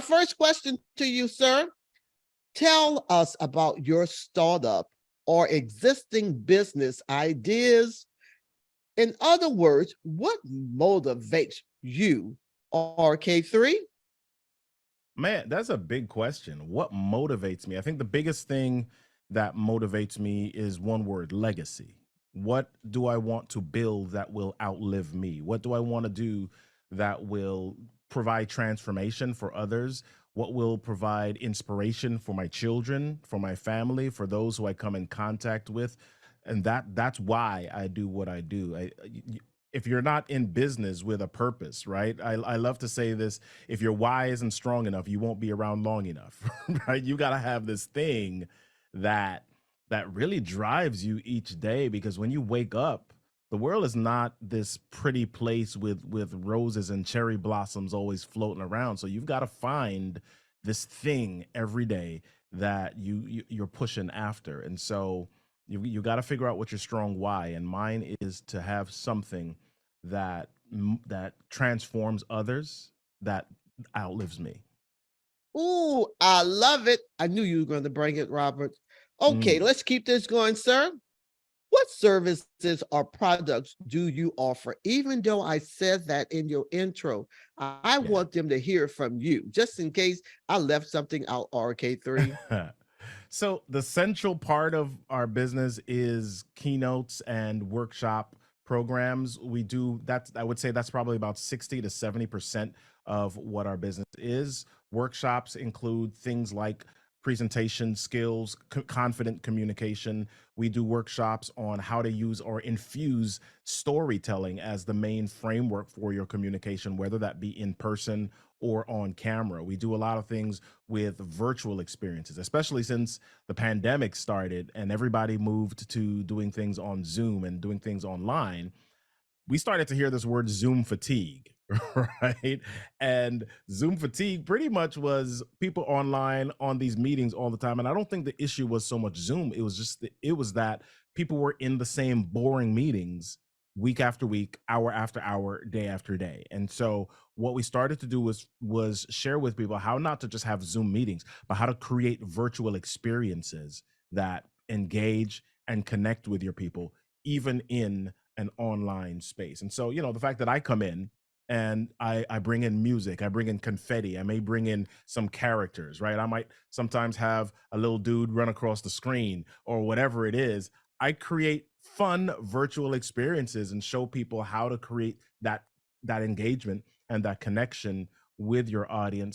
first question to you, sir. Tell us about your startup or existing business ideas. In other words, what motivates you, RK3? Man, that's a big question. What motivates me? I think the biggest thing that motivates me is one word: legacy. What do I want to build that will outlive me? What do I want to do that will provide transformation for others? What will provide inspiration for my children, for my family, for those who I come in contact with? And that's why I do what I do. If you're not in business with a purpose, right? I love to say this: if your why isn't strong enough, you won't be around long enough, right? You got to have this thing that really drives you each day, because when you wake up, the world is not this pretty place with roses and cherry blossoms always floating around. So you've got to find this thing every day that you're pushing after. And so you got to figure out what your strong why, and mine is to have something that transforms others, that outlives me. Ooh, I love it. I knew you were going to bring it, Robert. Okay, Mm, let's keep this going, sir. What services or products do you offer? Even though I said that in your intro, I yeah. want them to hear from you, just in case I left something out, RK3. So the central part of our business is keynotes and workshop programs. We do that. I would say that's probably about 60 to 70% of what our business is. Workshops include things like presentation skills, confident communication. We do workshops on how to use or infuse storytelling as the main framework for your communication, whether that be in person or on camera. We do a lot of things with virtual experiences, especially since the pandemic started and everybody moved to doing things on Zoom and doing things online. We started to hear this word Zoom fatigue, right? And Zoom fatigue pretty much was people online on these meetings all the time. And I don't think the issue was so much Zoom. It was just it was that people were in the same boring meetings week after week, hour after hour, day after day. And so what we started to do was share with people how not to just have Zoom meetings, but how to create virtual experiences that engage and connect with your people, even in an online space. And so, the fact that I come in and I bring in music, I bring in confetti, I may bring in some characters, right? I might sometimes have a little dude run across the screen or whatever it is. I create fun virtual experiences and show people how to create that engagement and that connection with your audience,